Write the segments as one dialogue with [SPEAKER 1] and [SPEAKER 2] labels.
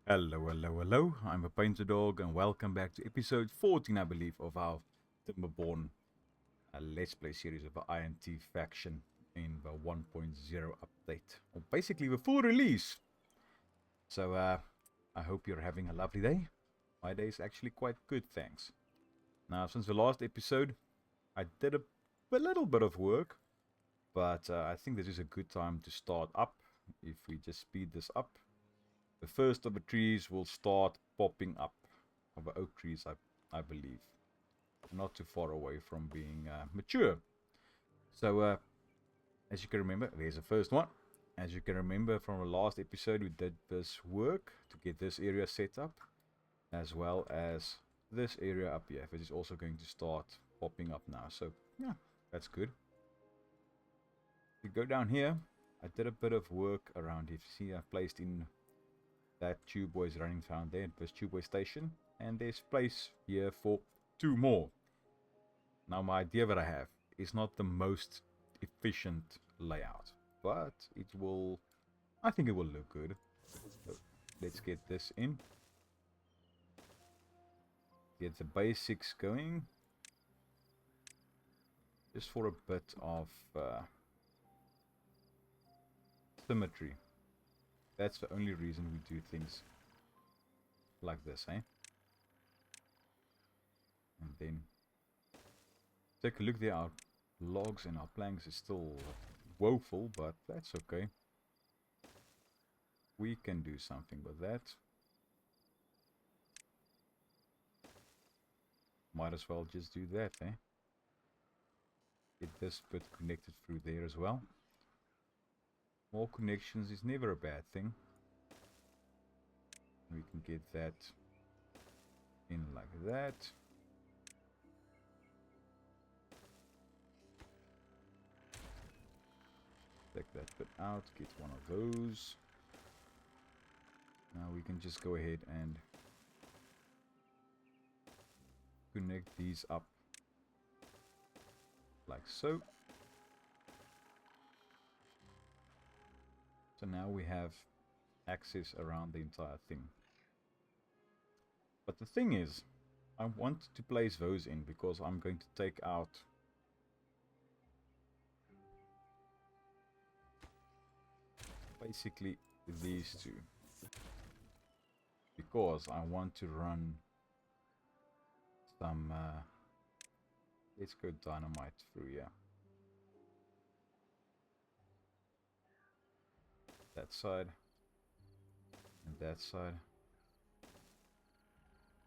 [SPEAKER 1] Hello, hello, hello. I'm a PaintedDog and welcome back to episode 14, I believe, of our Timberborn Let's Play series of the INT faction in the 1.0 update. Or basically the full release. So, I hope you're having a lovely day. My day is actually quite good, thanks. Now, since the last episode, I did a little bit of work. But I think this is a good time to start up. If we just speed this up. The first of the trees will start popping up. Of the oak trees, I believe. Not too far away from being mature. So, as you can remember, there's the first one. As you can remember from the last episode, we did this work to get this area set up. As well as this area up here. Which is also going to start popping up now. So, yeah, that's good. If you go down here, I did a bit of work around here. See, I've placed in that tube boy is running down there, this tube boy station, and there's place here for 2 more. Now my idea that I have is not the most efficient layout, but it will, I think it will look good. So let's get this in. Get the basics going. Just for a bit of symmetry. That's the only reason we do things like this, eh? And then take a look there. Our logs and our planks is still woeful, but that's okay. We can do something with that. Might as well just do that, eh? Get this bit connected through there as well. More connections is never a bad thing. We can get that in like that. Take that bit out, get one of those. Now we can just go ahead and connect these up like so. So now we have access around the entire thing. But the thing is, I want to place those in because I'm going to take out basically these two. Because I want to run some, let's go dynamite through here. That side and that side.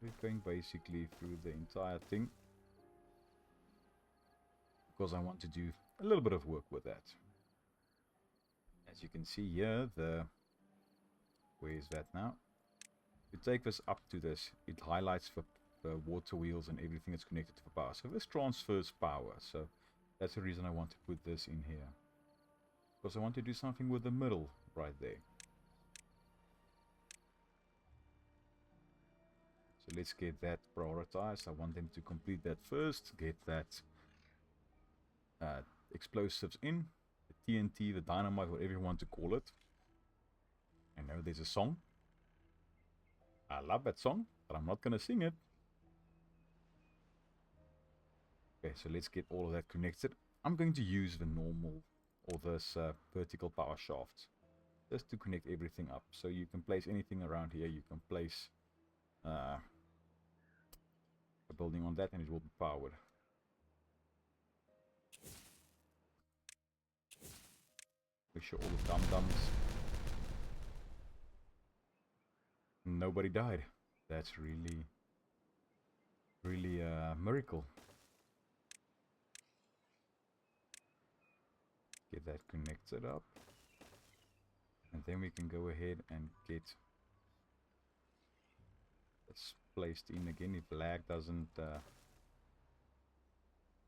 [SPEAKER 1] We're going basically through the entire thing because I want to do a little bit of work with that. As you can see here, where is that now? If you take this up to this, it highlights the water wheels and everything that's connected to the power. So this transfers power. So that's the reason I want to put this in here. Because I want to do something with the middle right there. So let's get that prioritized. I want them to complete that first. Get that explosives in. The TNT, the dynamite, whatever you want to call it. I know there's a song. I love that song, but I'm not going to sing it. Okay, so let's get all of that connected. I'm going to use the normal or this vertical power shaft just to connect everything up. So you can place anything around here. You can place a building on that and it will be powered. Make sure all the dum-dums. Nobody died. That's really a miracle. Get that connected up. And then we can go ahead and get this placed in again if lag doesn't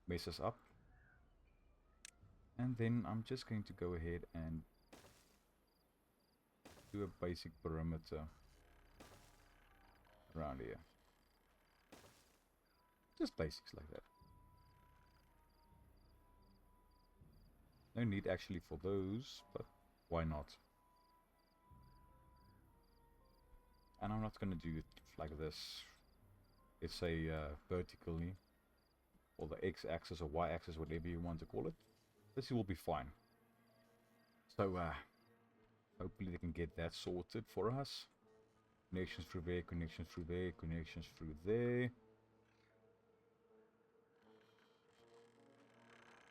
[SPEAKER 1] mess us up. And then I'm just going to go ahead and do a basic perimeter around here. Just basics like that. No need actually for those, but why not? And I'm not going to do it like this. Let's say vertically, or the x-axis or y-axis, whatever you want to call it. This will be fine. So hopefully they can get that sorted for us. Connections through there, connections through there, connections through there.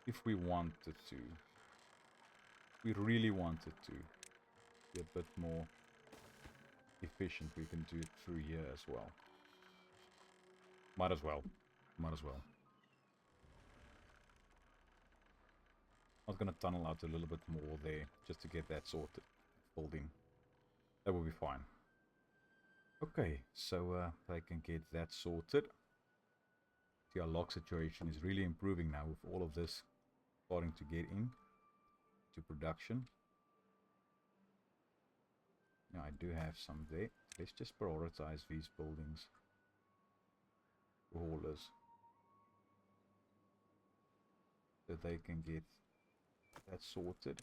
[SPEAKER 1] If we wanted to, we really wanted to be a bit more efficient, we can do it through here as well. Might as well. Might as well. I was going to tunnel out a little bit more there just to get that sorted, filled in. That will be fine. Okay, so I can get that sorted. See, our lock situation is really improving now with all of this starting to get in to production. Now I do have some there. Let's just prioritize these buildings. Haulers. So they can get that sorted.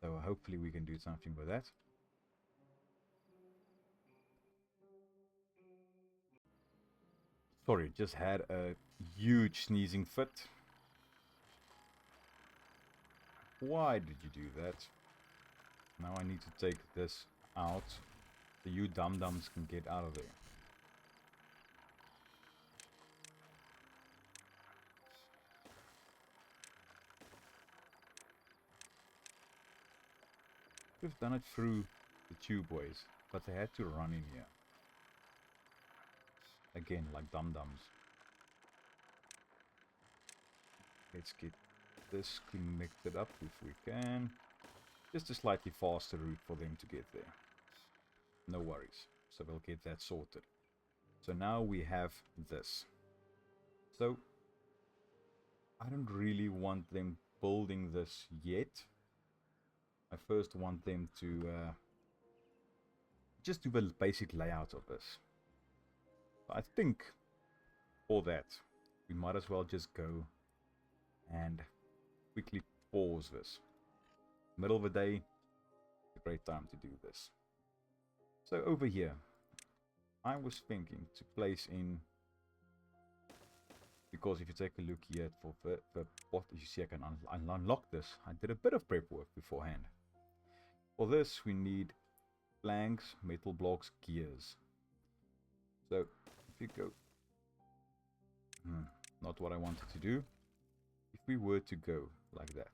[SPEAKER 1] So hopefully we can do something with that. Sorry, just had a huge sneezing fit. Why did you do that? Now I need to take this out so you dum-dums can get out of there. We've done it through the tube ways, but they had to run in here. Again, like dum-dums. Let's get this connected up if we can. Just a slightly faster route for them to get there. No worries. So we'll get that sorted. So now we have this. So I don't really want them building this yet. I first want them to just do the basic layout of this. I think for that we might as well just go and quickly pause this. Middle of the day, a great time to do this. So over here, I was thinking to place in, because if you take a look here for what you see, I can unlock this. I did a bit of prep work beforehand. For this, we need planks, metal blocks, gears. So if you go, not what I wanted to do. If we were to go like that,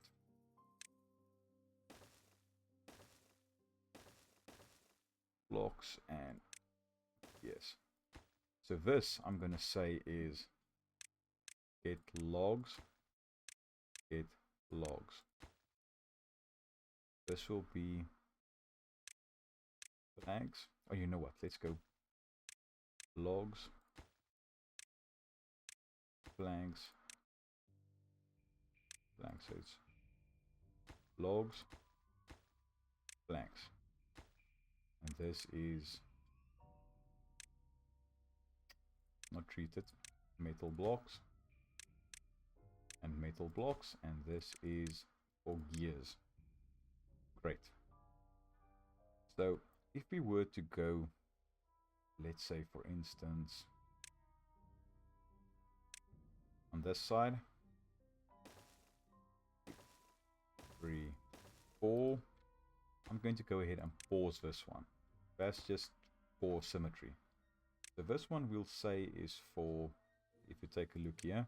[SPEAKER 1] blocks and yes. So this I'm gonna say is get logs, get logs. This will be planks. Oh, you know what? Let's go logs, planks, planks. So it's logs, planks, and this is not treated. Metal blocks and metal blocks, and this is for gears. Great. So if we were to go, let's say for instance on this side, 3, 4, I'm going to go ahead and pause this one. That's just for symmetry. So this one we'll say is for, if you take a look here,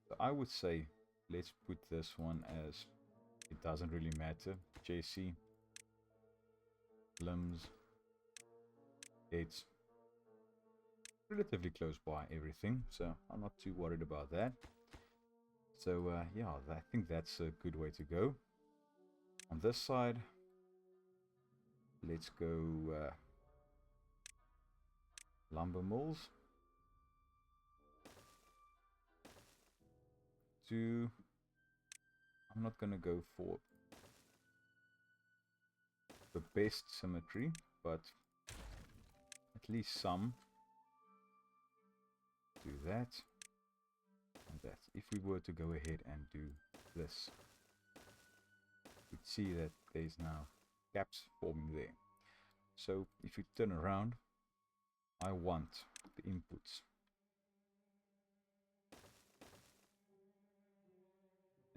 [SPEAKER 1] so I would say let's put this one as, it doesn't really matter, JC, limbs, it's relatively close by everything, so I'm not too worried about that. So yeah, I think that's a good way to go. On this side, let's go lumber mills. 2, I'm not going to go for the best symmetry, but at least some. Do that and that. if we were to go ahead and do this, we'd see that there's now gaps forming there. So if you turn around, I want the inputs.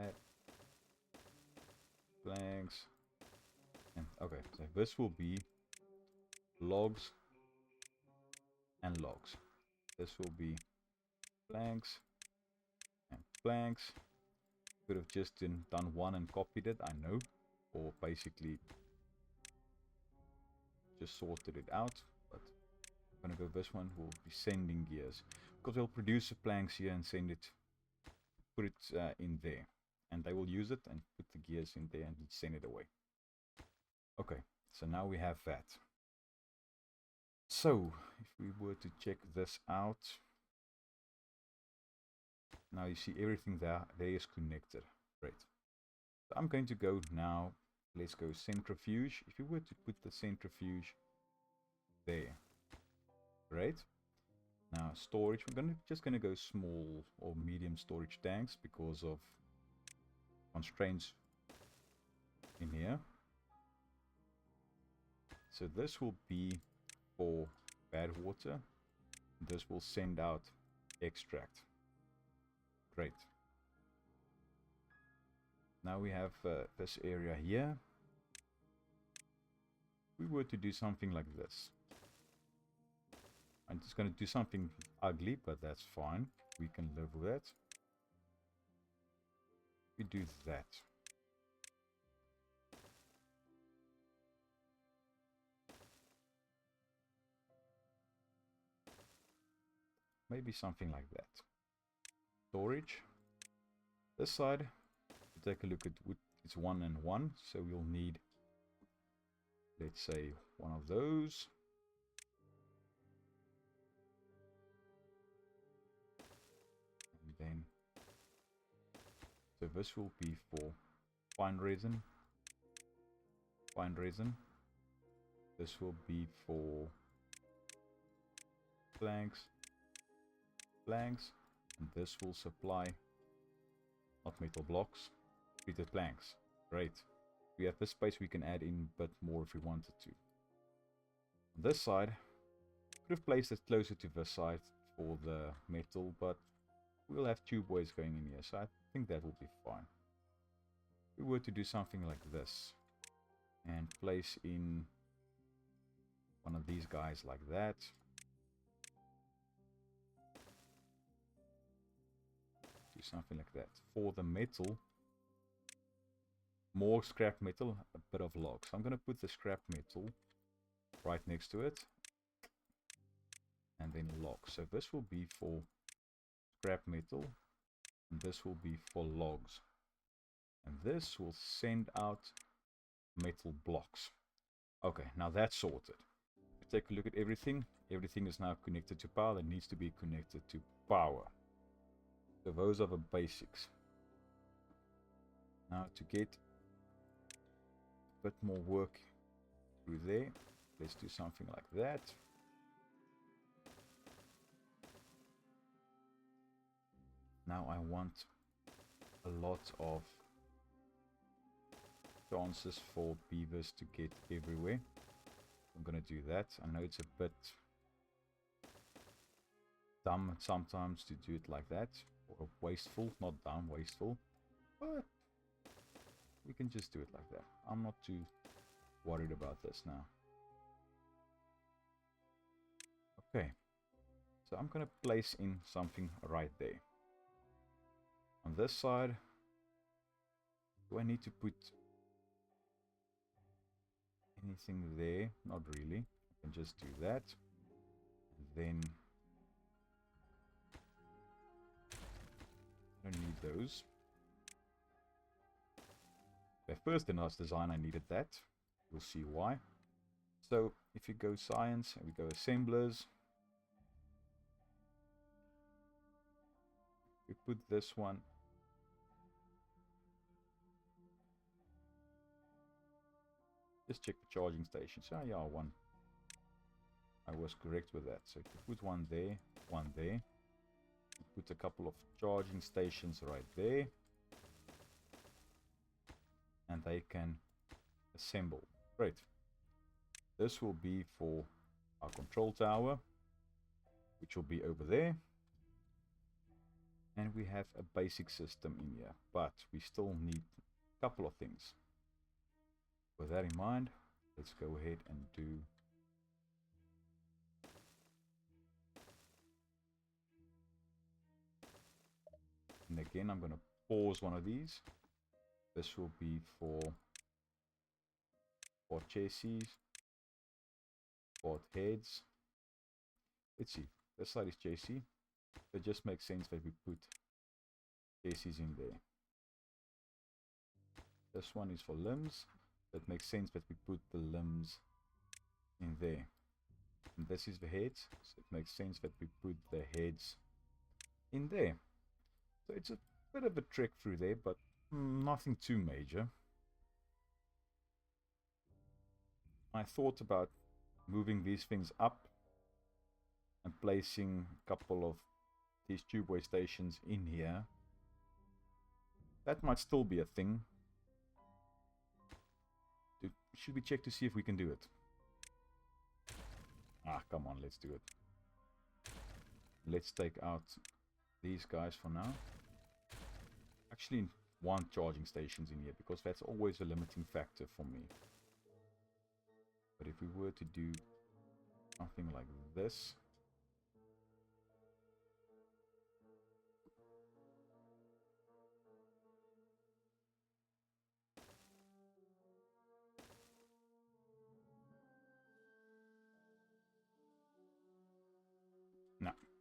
[SPEAKER 1] Add blanks. And okay, so this will be logs and logs. This will be blanks and blanks. Could have just done one and copied it, I know, or basically just sorted it out, but I'm gonna go this one. Will be sending gears, because we'll produce the planks here and send it, put it in there, and they will use it and put the gears in there and send it away. Okay, so now we have that. So if we were to check this out, now you see everything there is connected. Great. So I'm going to go now, let's go centrifuge. If you were to put the centrifuge there, great. Now storage, we're just gonna go small or medium storage tanks because of constraints in here. So this will be for bad water. This will send out extract. Great. Now we have this area here. If we were to do something like this, I'm just going to do something ugly, but that's fine. We can live with that. We do that. Maybe something like that. Storage. This side, take a look at it's 1 and 1, so we'll need, let's say, one of those. And then, so this will be for fine resin. Fine resin. This will be for blanks. Blanks. And this will supply not metal blocks, treated planks. Great. We have this space we can add in a bit more if we wanted to. On this side, could have placed it closer to this side for the metal, but we'll have tube ways going in here, so I think that will be fine. If we were to do something like this and place in one of these guys like that. Do something like that. For the metal, more scrap metal, a bit of logs. So I'm going to put the scrap metal right next to it. And then logs. So this will be for scrap metal. And this will be for logs. And this will send out metal blocks. Okay, now that's sorted. Take a look at everything. Everything is now connected to power. That needs to be connected to power. So those are the basics. Now to get a bit more work through there, let's do something like that. Now I want a lot of chances for beavers to get everywhere. I'm gonna do that. I know it's a bit dumb sometimes to do it like that, or wasteful, not dumb, wasteful, but we can just do it like that. I'm not too worried about this now. Okay, so I'm gonna place in something right there. On this side, do I need to put anything there? Not really. I can just do that. And then I don't need those. But first in our design I needed that. You'll see why. So if you go science and we go assemblers, we put this one. Just check the charging station. So yeah, one. I was correct with that. So if you put one there, put a couple of charging stations right there. And they can assemble. Great. This will be for our control tower, which will be over there. And we have a basic system in here, but we still need a couple of things. With that in mind, let's go ahead and do and again I'm going to pause one of these. This will be for chassis, for heads. Let's see, this side is chassis. It just makes sense that we put chassis in there. This one is for limbs. That makes sense that we put the limbs in there. And this is the heads, so it makes sense that we put the heads in there. So it's a bit of a trick through there, but nothing too major. I thought about moving these things up and placing a couple of these tubeway stations in here. That might still be a thing. Should we check to see if we can do it? Ah, come on, let's do it. Let's take out these guys for now. Actually, want charging stations in here because that's always a limiting factor for me. But if we were to do something like this,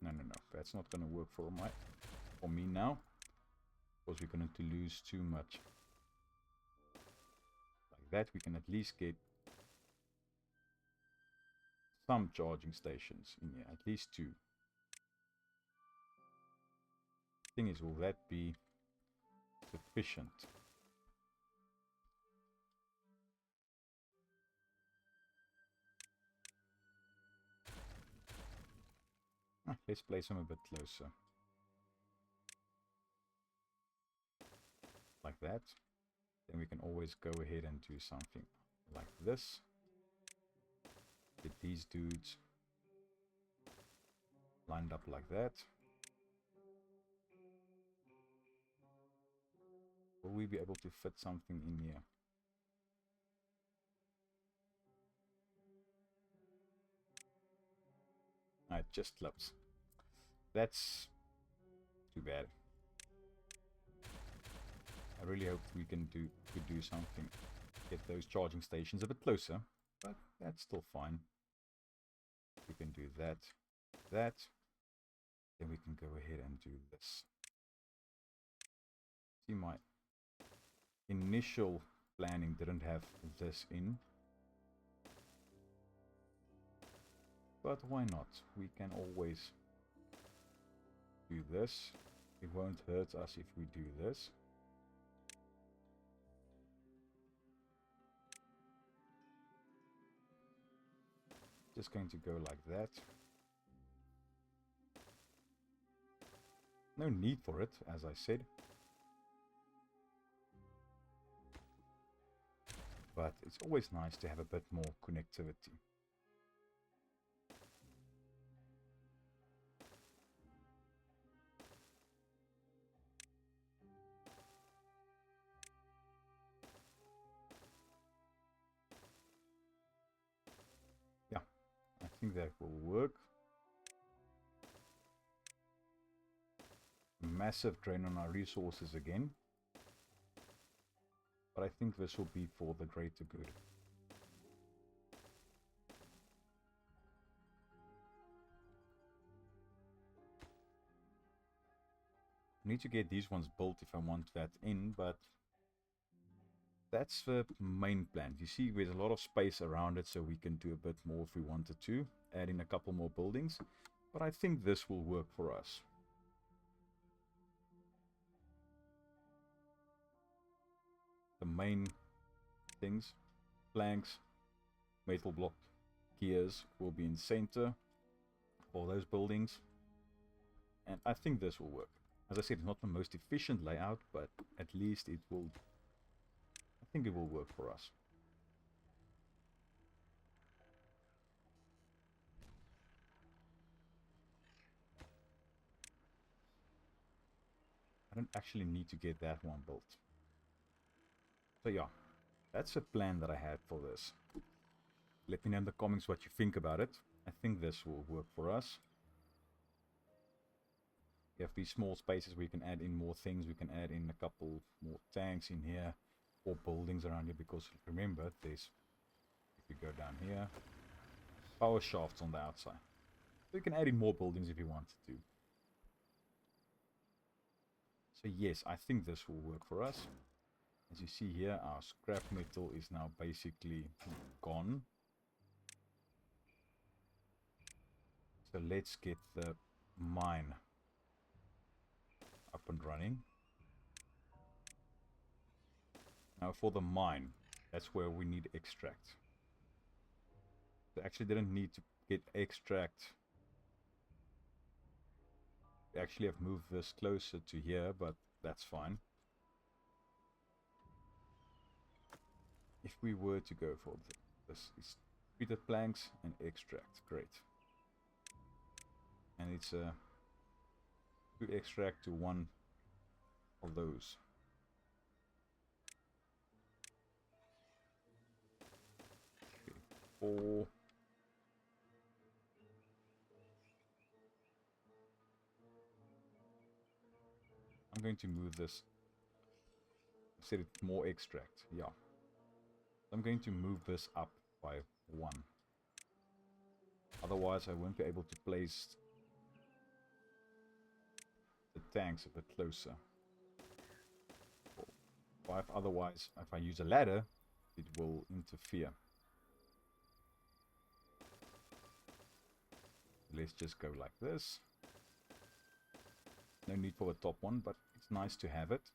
[SPEAKER 1] no, that's not going to work for me now, because we're going to lose too much. Like that, we can at least get some charging stations in here, at least 2. Thing is, will that be sufficient? Let's place them a bit closer. Like that. Then we can always go ahead and do something like this. Get these dudes lined up like that. Will we be able to fit something in here? It just clips. That's too bad. I really hope we can do something. Get those charging stations a bit closer, but that's still fine. We can do that. Then we can go ahead and do this. See, my initial planning didn't have this in. But why not? We can always do this. It won't hurt us if we do this. Just going to go like that. No need for it, as I said. But it's always nice to have a bit more connectivity. Yeah, I think that will work. Massive drain on our resources again. But I think this will be for the greater good. I need to get these ones built if I want that in, but that's the main plan. You see, there's a lot of space around it, so we can do a bit more if we wanted to. Add in a couple more buildings. But I think this will work for us. The main things, planks, metal block, gears will be in center for those buildings. And I think this will work. As I said, it's not the most efficient layout, but at least it will, I think it will work for us. I don't actually need to get that one built. So yeah, that's a plan that I had for this. Let me know in the comments what you think about it. I think this will work for us. We have these small spaces where you can add in more things. We can add in a couple more tanks in here, or buildings around here, because remember, there's, if you go down here, power shafts on the outside. So you can add in more buildings if you wanted to. So yes, I think this will work for us. As you see here, our scrap metal is now basically gone. So let's get the mine up and running. Now for the mine, that's where we need extract. So actually didn't need to get extract. We actually have moved this closer to here, but that's fine. If we were to go for this, is treated planks and extract, great. And it's a 2 extract to 1 of those. Okay, 4. I'm going to move this. I said it more extract, yeah. I'm going to move this up by 1. Otherwise I won't be able to place the tanks a bit closer. 5. Otherwise, if I use a ladder, it will interfere. Let's just go like this. No need for the top one, but it's nice to have it.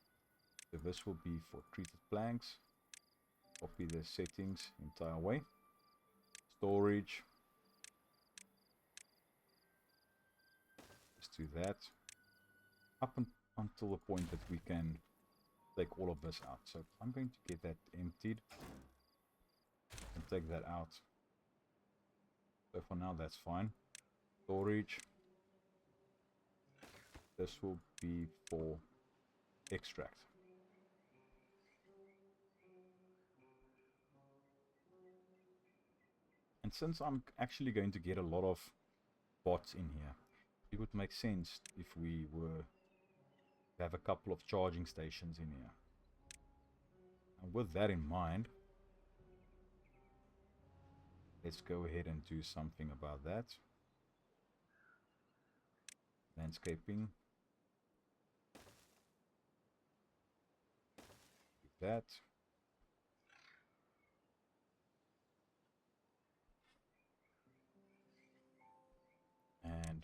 [SPEAKER 1] So this will be for treated planks. Copy the settings entire way. Storage. Just do that. Up until the point that we can take all of this out. So I'm going to get that emptied and take that out. So for now that's fine. Storage. This will be for extract. And since I'm actually going to get a lot of bots in here, it would make sense if we were to have a couple of charging stations in here. And with that in mind, let's go ahead and do something about that. Landscaping. Do that. And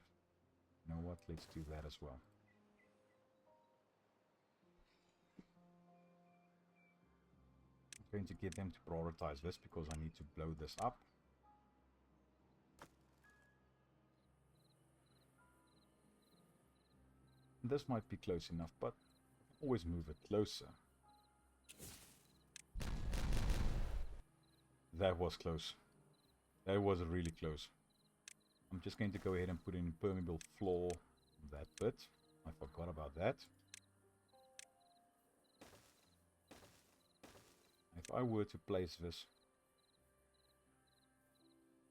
[SPEAKER 1] you know what? Let's do that as well. I'm going to get them to prioritize this because I need to blow this up. This might be close enough, but always move it closer. That was close. That was really close. I'm just going to go ahead and put in permeable floor that bit. I forgot about that. If I were to place this...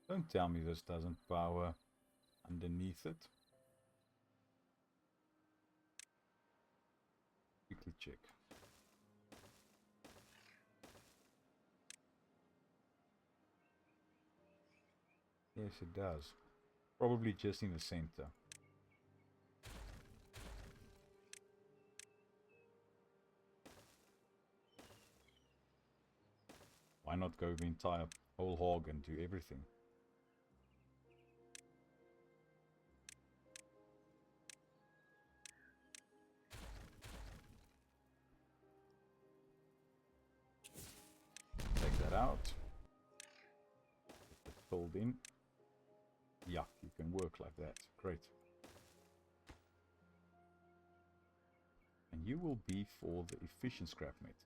[SPEAKER 1] Don't tell me this doesn't power underneath it. Quickly check. Yes, it does. Probably just in the center. Why not go the entire whole hog and do everything? Take that out. Get it filled in. Yeah, you can work like that. Great. you will be for the efficient scrap metal.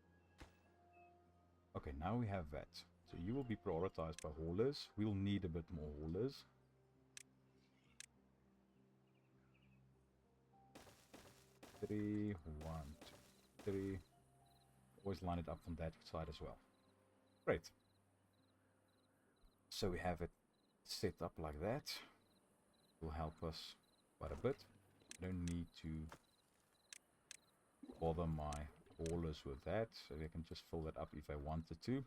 [SPEAKER 1] Okay, now we have that. So you will be prioritized by haulers. We'll need a bit more haulers. Three, 1, 2, 3. Always line it up on that side as well. Great. So we have it set up like that. Will help us quite a bit. I don't need to bother my haulers with that, so they can just fill that up if I wanted to.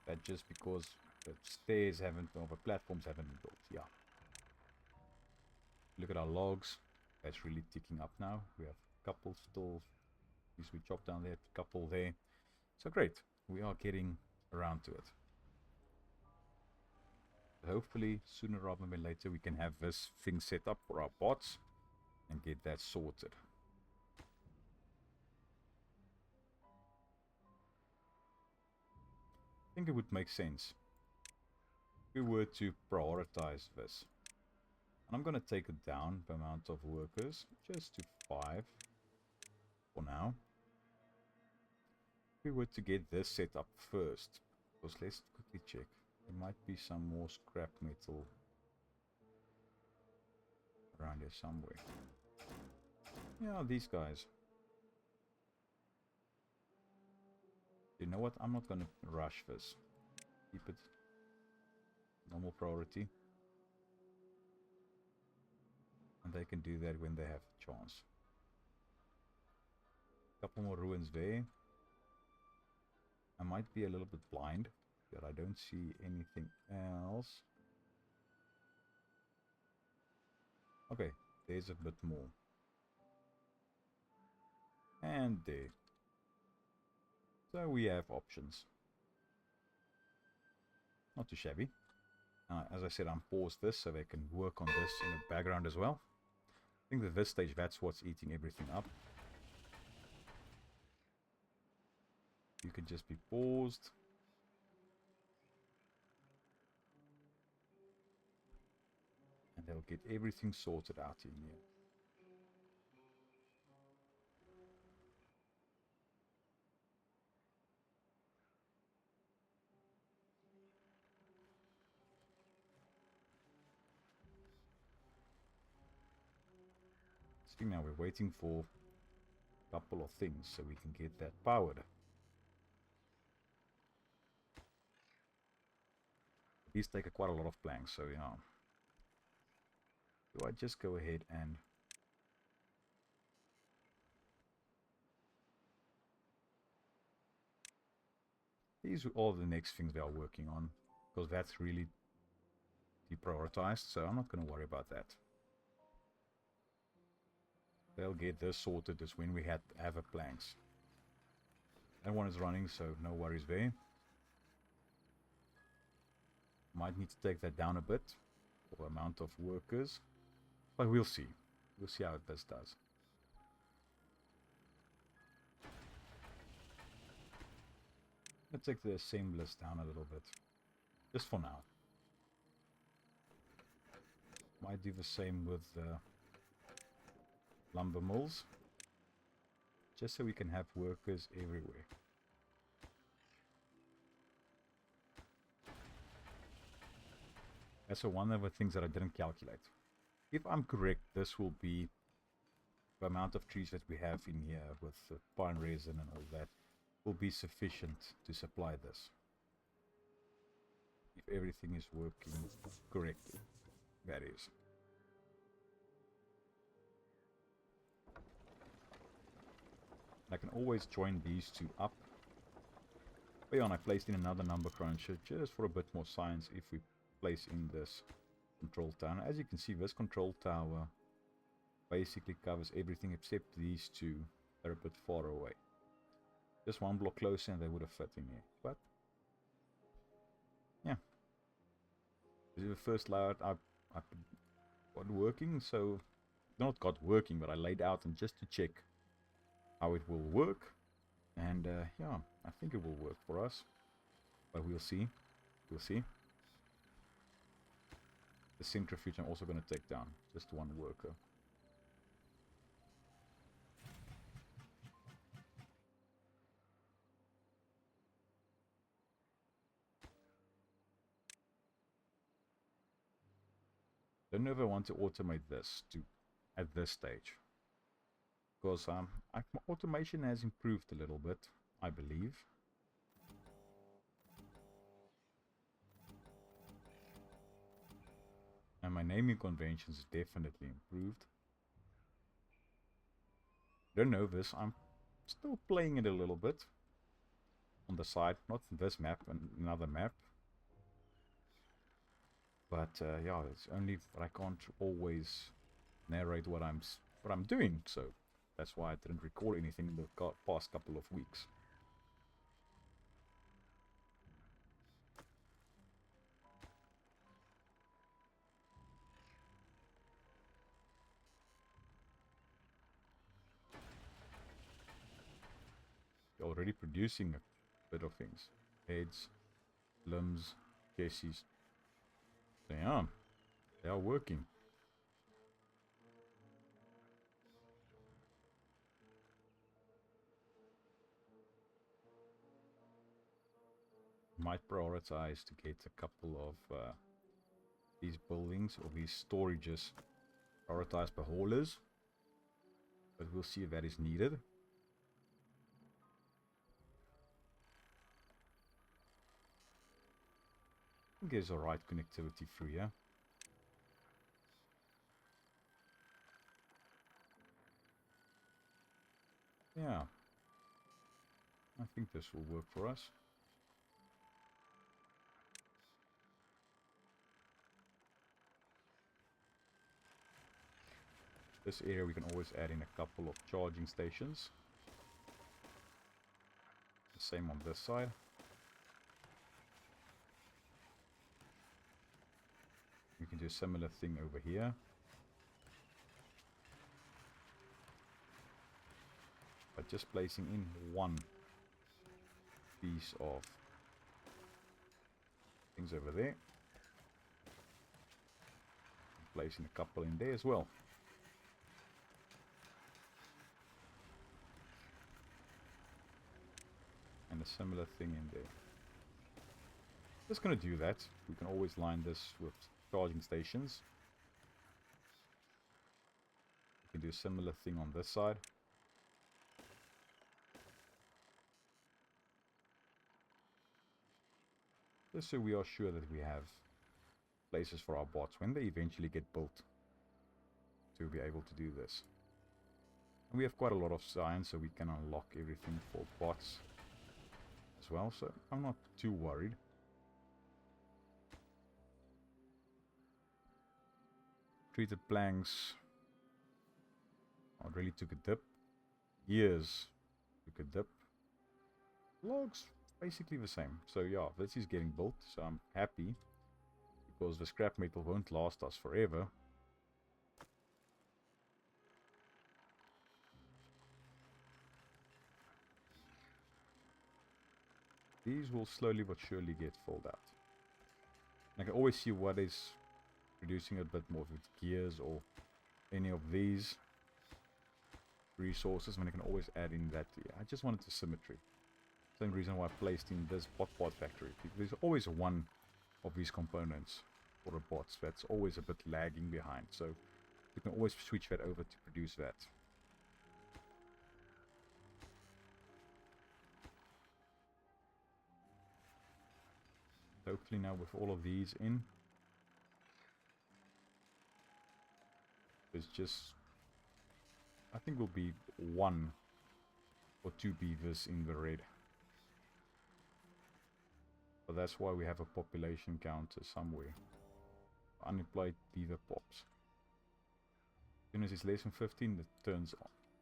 [SPEAKER 1] That just because the stairs haven't, or the platforms haven't been built. Yeah. Look at our logs. That's really ticking up now. We have a couple still. These we chop down there, a couple there. So great. We are getting around to it. Hopefully, sooner rather than later, we can have this thing set up for our bots and get that sorted. I think it would make sense if we were to prioritize this. And I'm going to take it down the amount of workers just to 5 for now. If we were to get this set up first, because let's quickly check. There might be some more scrap metal around here somewhere. Yeah, these guys. You know what? I'm not going to rush this. Keep it normal priority. And they can do that when they have a chance. Couple more ruins there. I might be a little bit blind, but I don't see anything else. Okay, there's a bit more. And there. So we have options. Not too shabby. As I said, I'm paused this so they can work on this in the background as well. I think at this stage that's what's eating everything up. You can just be paused. And they'll get everything sorted out in here. See, now we're waiting for a couple of things so we can get that powered. These take quite a lot of planks, so yeah. Do I just go ahead and these are all the next things they are working on, because that's really deprioritized, so I'm not going to worry about that. They'll get this sorted as when we have a planks. That one is running, so no worries there. Might need to take that down a bit for amount of workers, but we'll see. We'll see how this does. Let's take the assemblers down a little bit, just for now. Might do the same with the lumber mills, just so we can have workers everywhere. That's one of the things that I didn't calculate. If I'm correct, this will be the amount of trees that we have in here with the pine resin and all that will be sufficient to supply this. If everything is working correctly, that is. I can always join these two up. But yeah, and I placed in another number cruncher just for a bit more science if we place in this control tower. As you can see, this control tower basically covers everything except these two that are a bit far away. Just one block closer and they would have fit in here. But yeah, this is the first layout I got working. So not got working, but I laid out and just to check how it will work. And yeah, I think it will work for us. But we'll see. We'll see. The centrifuge I'm also going to take down. Just one worker. Don't know if I want to automate this at this stage. Because automation has improved a little bit, I believe. And my naming conventions definitely improved. Don't know this, I'm still playing it a little bit. On the side, not this map, another map. But yeah, it's only that I can't always narrate what I'm doing, so that's why I didn't record anything in the past couple of weeks. You're already producing a bit of things. Heads, limbs, chassis. They are working. Might prioritize to get a couple of these buildings or these storages prioritized by haulers, but we'll see if that is needed. I think there's a right connectivity through here. Yeah, I think this will work for us. This area we can always add in a couple of charging stations. The same on this side. We can do a similar thing over here. But just placing in one piece of things over there. Placing a couple in there as well. And a similar thing in there. Just going to do that. We can always line this with charging stations. We can do a similar thing on this side. Just so we are sure that we have places for our bots when they eventually get built to be able to do this. And we have quite a lot of science, so we can unlock everything for bots as well, so I'm not too worried. Treated planks, I really took a dip. Years took a dip. Logs, basically the same. So yeah, this is getting built, so I'm happy. Because the scrap metal won't last us forever. These will slowly but surely get filled out. And I can always see what is producing a bit more with gears or any of these resources, and I can always add in that. I just wanted the symmetry. Same reason why I placed in this bot factory. Because there's always one of these components for a bot that's always a bit lagging behind. So you can always switch that over to produce that. Hopefully now with all of these in, there's just, I think will be 1 or 2 beavers in the red. But that's why we have a population counter somewhere. Unemployed beaver pops. As soon as it's less than 15, it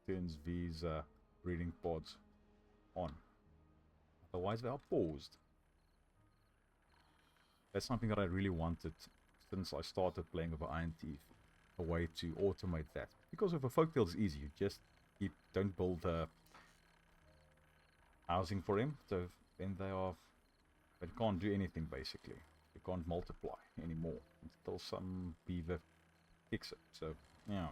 [SPEAKER 1] turns these breeding pods on. Otherwise they are paused. That's something that I really wanted since I started playing with INT. A way to automate that. Because with a folktale it's easy. You just don't build housing for them. So then they are But it can't do anything basically. It can't multiply anymore until some beaver kicks it. So, yeah.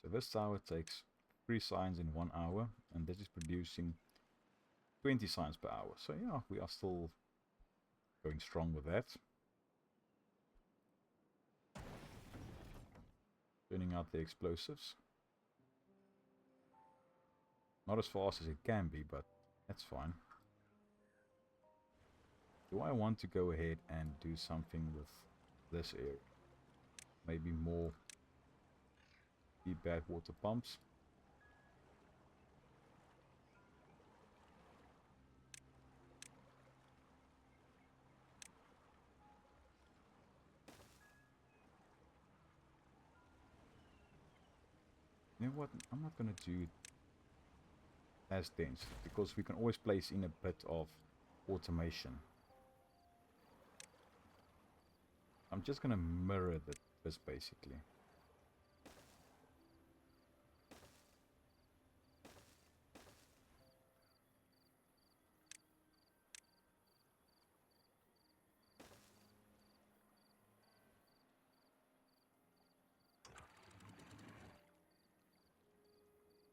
[SPEAKER 1] So this tower takes 3 signs in 1 hour, and this is producing 20 signs per hour. So yeah, we are still going strong with that. Turning out the explosives. Not as fast as it can be, but that's fine. Do I want to go ahead and do something with this area? Maybe more deep bad water pumps. You know what? I'm not going to do it as dense because we can always place in a bit of automation. I'm just going to mirror this basically.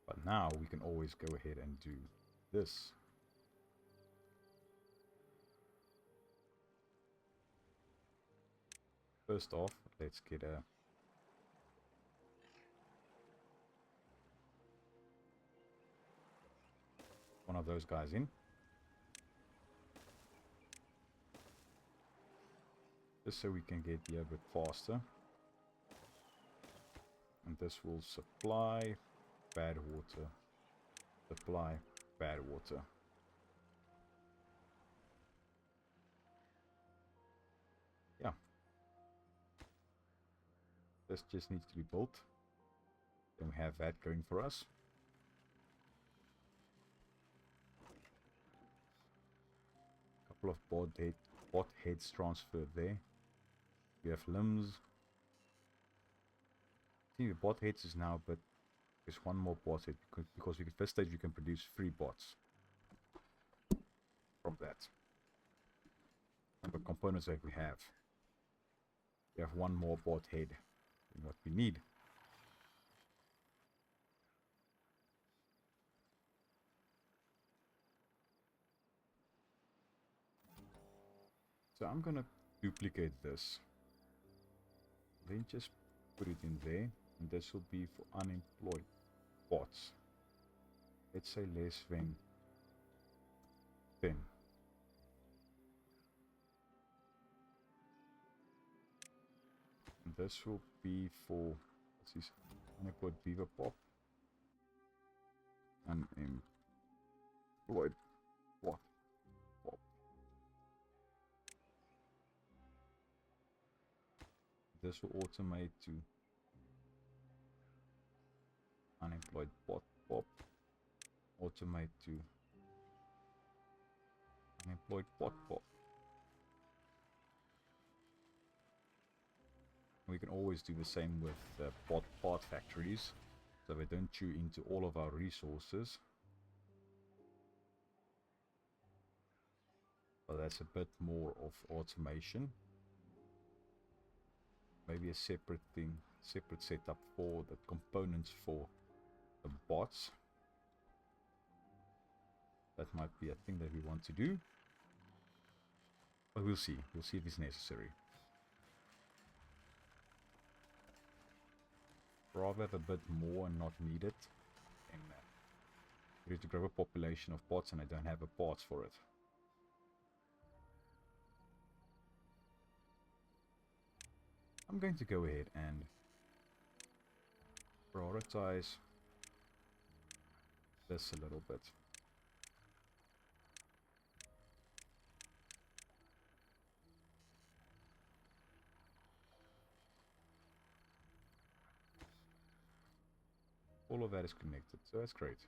[SPEAKER 1] But now we can always go ahead and do this. First off, let's get one of those guys in. Just so we can get here a bit faster. And this will supply bad water. Supply bad water. Yeah. This just needs to be built. Then we have that going for us. Couple of bot heads transferred there. We have limbs. See, the bot heads is now, but there's one more bot head because we at this stage we can produce 3 bots from that. And the components that we have one more bot head than what we need. So I'm gonna duplicate this, then just put it in there, and this will be for unemployed bots. Let's say less than 10. And this will be for, what's this, unemployed beaver pop. Unemployed what? Pop. This will automate to unemployed bot pop. Automate to unemployed bot pop. We can always do the same with bot part factories, so they don't chew into all of our resources. But that's a bit more of automation. Maybe a separate thing, separate setup for the components for the bots. That might be a thing that we want to do. But we'll see. We'll see if it's necessary. Rather have a bit more and not need it. And we need to grow a population of bots and I don't have a parts for it. I'm going to go ahead and prioritize this a little bit. All of that is connected, so that's great.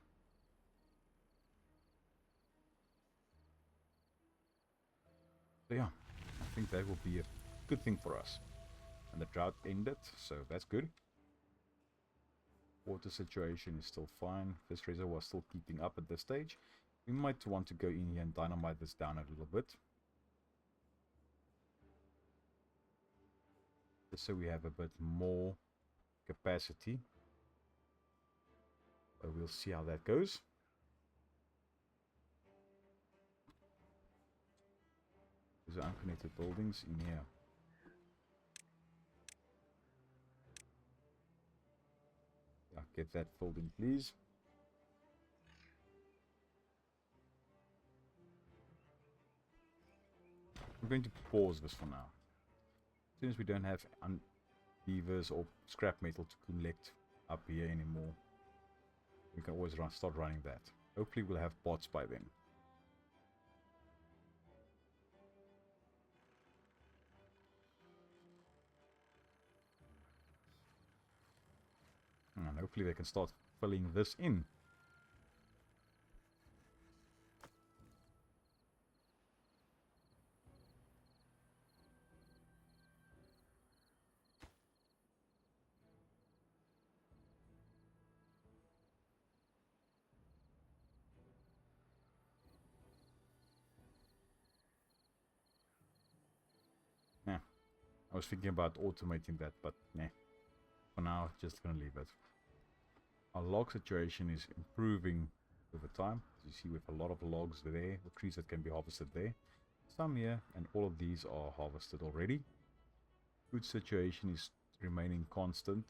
[SPEAKER 1] So yeah, think that will be a good thing for us. And the drought ended, so that's good. Water situation is still fine. This reservoir is still keeping up at this stage. We might want to go in here and dynamite this down a little bit, just so we have a bit more capacity. But we'll see how that goes. There's unconnected buildings in here. Yeah, get that filled in, please. I'm going to pause this for now. As soon as we don't have beavers or scrap metal to collect up here anymore, we can always start running that. Hopefully we'll have bots by then. And hopefully they can start filling this in. Yeah, I was thinking about automating that, but nah. For now, just gonna leave it. Our log situation is improving over time. As you see, with a lot of logs there, the trees that can be harvested there. Some here, and all of these are harvested already. Food situation is remaining constant.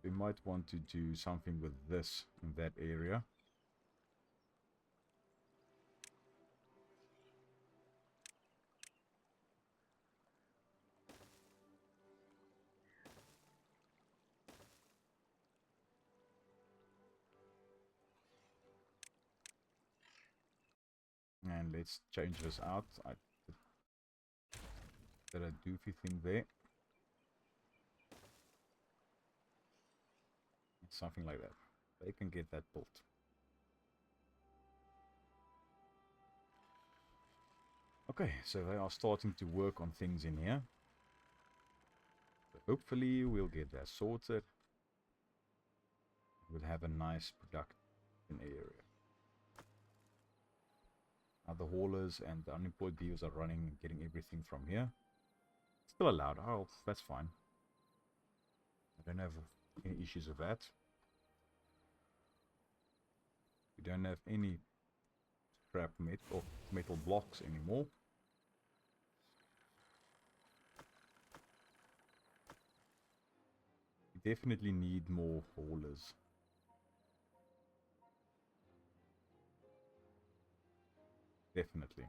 [SPEAKER 1] We might want to do something with this in that area. And let's change this out. I did a doofy thing there. Something like that. They can get that built. Okay, so they are starting to work on things in here. So hopefully we'll get that sorted. We'll have a nice production area. Now the haulers and the unemployed beavers are running and getting everything from here. Still allowed. Oh, that's fine. I don't have any issues with that. We don't have any scrap metal blocks anymore. We definitely need more haulers. Definitely.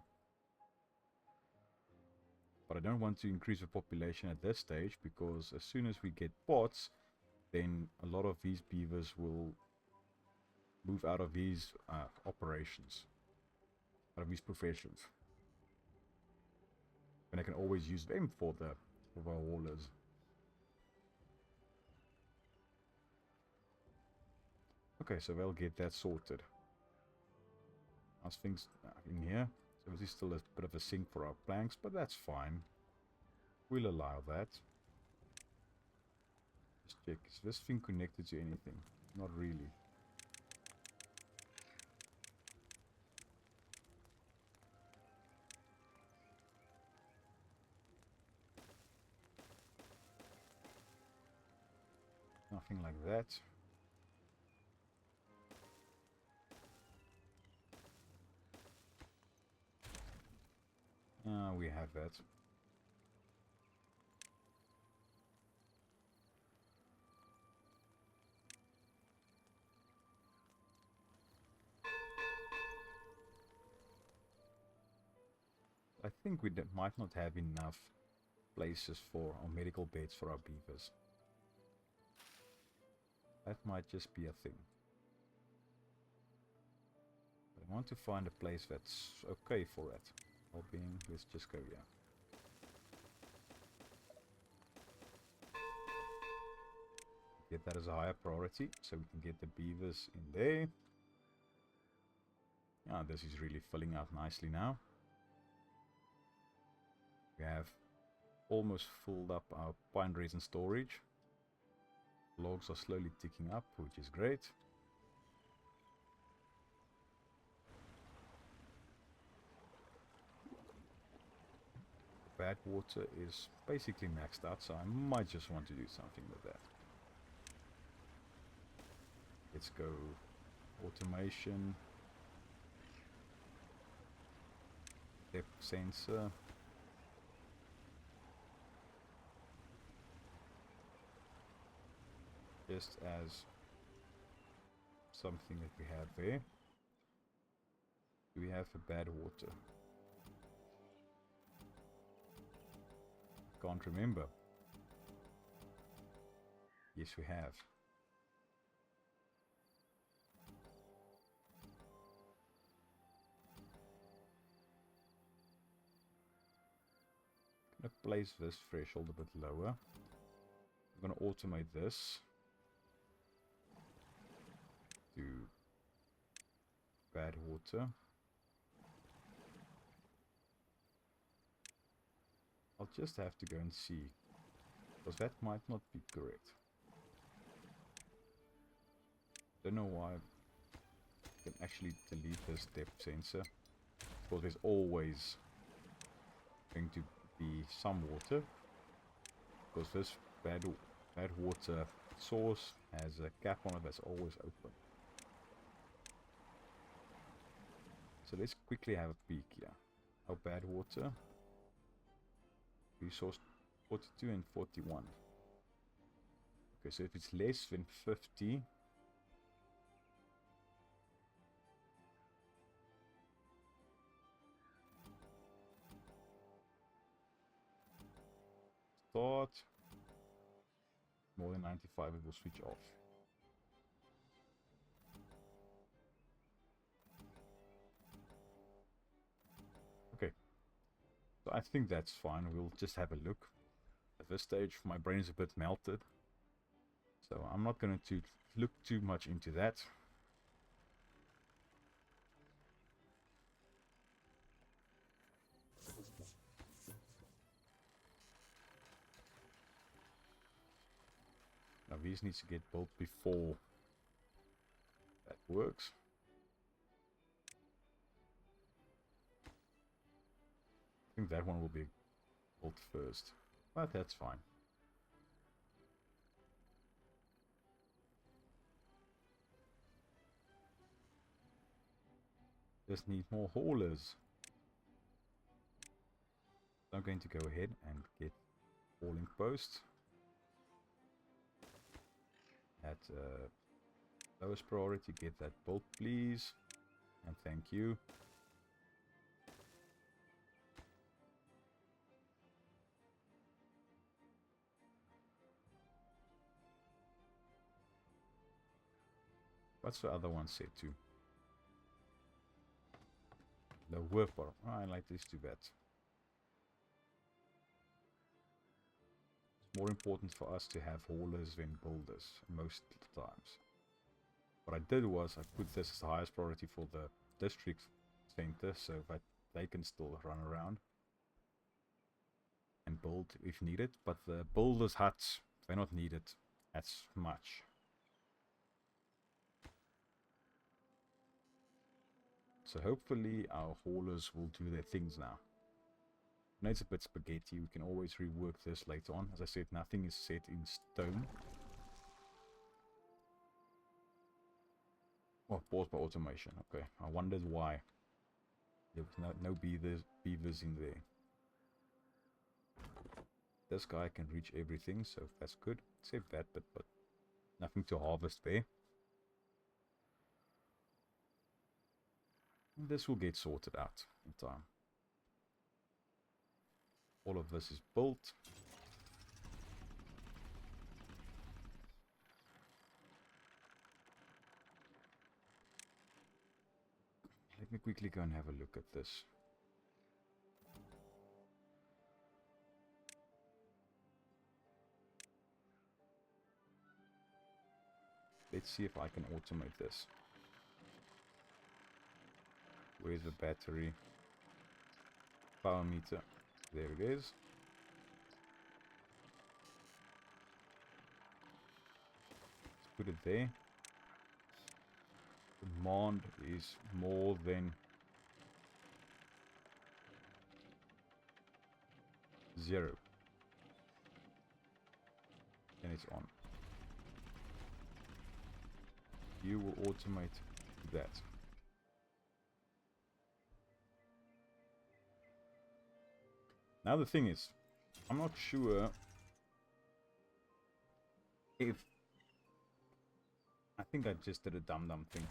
[SPEAKER 1] But I don't want to increase the population at this stage, because as soon as we get bots, then a lot of these beavers will move out of these operations, out of these professions. And I can always use them for our haulers. Okay, so they'll get that sorted. How's things in here? So this is still a bit of a sink for our planks, but that's fine. We'll allow that. Just check, is this thing connected to anything? Not really. Nothing like that. We have that. I think we might not have enough places for our medical beds for our beavers. That might just be a thing. But I want to find a place that's okay for it. Well-being, let's just go here. Get that as a higher priority, so we can get the beavers in there. Yeah, this is really filling out nicely now. We have almost filled up our pine resin storage. Logs are slowly ticking up, which is great. Bad water is basically maxed out, so I might just want to do something with that. Let's go automation, depth sensor. Just as something that we have there. Do we have a bad water? Can't remember. Yes, we have. I'm gonna place this threshold a bit lower. I'm gonna automate this to bad water. I'll just have to go and see, because that might not be correct. Don't know why I can actually delete this depth sensor, because there's always going to be some water, because this bad water source has a cap on it that's always open. So let's quickly have a peek here. Our bad water resource 42 and 41. Okay, so if it's less than 50, start. More than 95, it will switch off. Okay, so I think that's fine. We'll just have a look. At this stage, my brain is a bit melted, so I'm not going to look too much into that. Now these needs to get built before that works. I think that one will be built first, but that's fine. Just need more haulers. So I'm going to go ahead and get hauling post. At lowest priority, get that built, please, and thank you. What's the other one set to? The whipper. Oh, I like these two bets. It's more important for us to have haulers than builders most of the times. What I did was I put this as the highest priority for the district center, so that they can still run around and build if needed, but the builders' huts, they're not needed as much. So hopefully our haulers will do their things now. I know it's a bit spaghetti, we can always rework this later on. As I said, nothing is set in stone. Oh, pause by automation. Okay, I wondered why there was no beavers in there. This guy can reach everything, so that's good. Save that bit, but nothing to harvest there. And this will get sorted out in time. All of this is built. Let me quickly go and have a look at this. Let's see if I can automate this. Where's the battery? Power meter. There it is. Let's put it there. Demand is more than 0. And it's on. You will automate that. Now the thing is, I'm not sure if... I think I just did a dumb thing.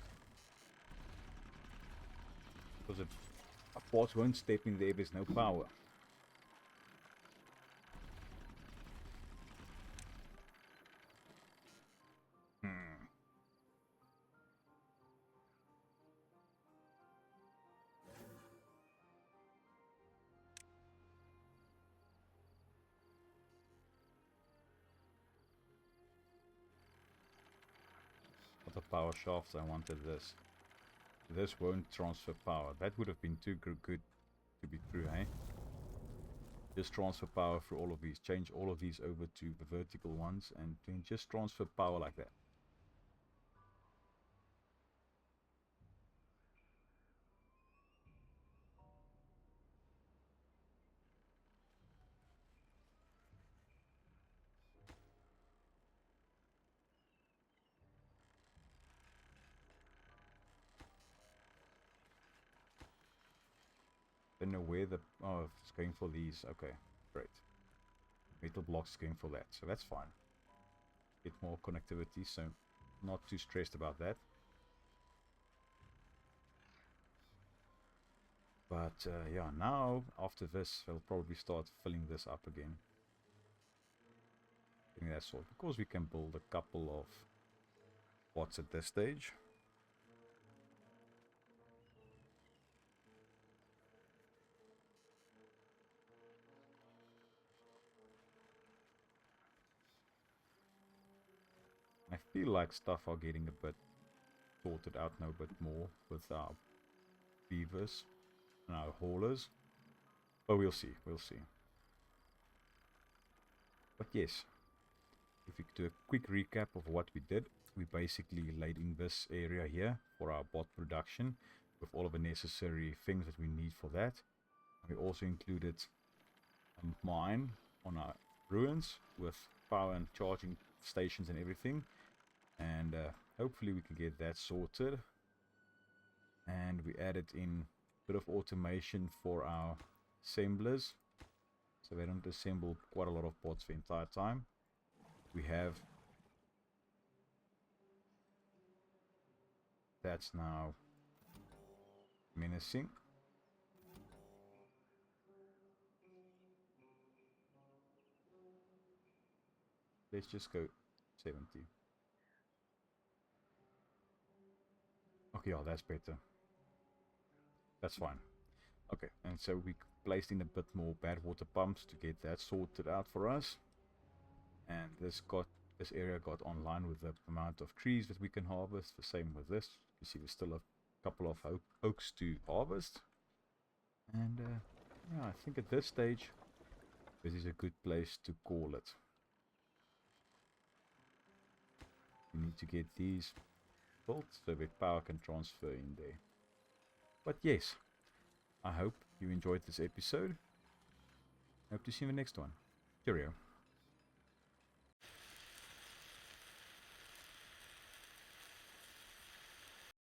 [SPEAKER 1] Because a bot won't step in there, there's no power. Not the power shafts, I wanted this. This won't transfer power. That would have been too good to be true, eh? Just transfer power through all of these. Change all of these over to the vertical ones and then just transfer power like that. Don't know where the... Oh, it's going for these. Okay, great. Metal blocks going for that, so that's fine. Get more connectivity, so not too stressed about that. But yeah, now after this, we'll probably start filling this up again. Getting that sort. Of course, we can build a couple of bots at this stage. I feel like stuff are getting a bit sorted out now, a bit more with our beavers and our haulers. But we'll see, we'll see. But yes, if we do a quick recap of what we did, we basically laid in this area here for our bot production with all of the necessary things that we need for that. We also included a mine on our ruins with power and charging stations and everything. And hopefully we can get that sorted. And we added in a bit of automation for our assemblers, so they don't assemble quite a lot of bots the entire time. We have... That's now menacing. Let's just go 70. Okay, yeah, that's better. That's fine. Okay, and so we placed in a bit more bad water pumps to get that sorted out for us. And this area got online with the amount of trees that we can harvest. The same with this. You see, there's still a couple of oaks to harvest. And yeah, I think at this stage, this is a good place to call it. We need to get these built so that power can transfer in there. But yes, I hope you enjoyed this episode. Hope to see you in the next one. Cheerio.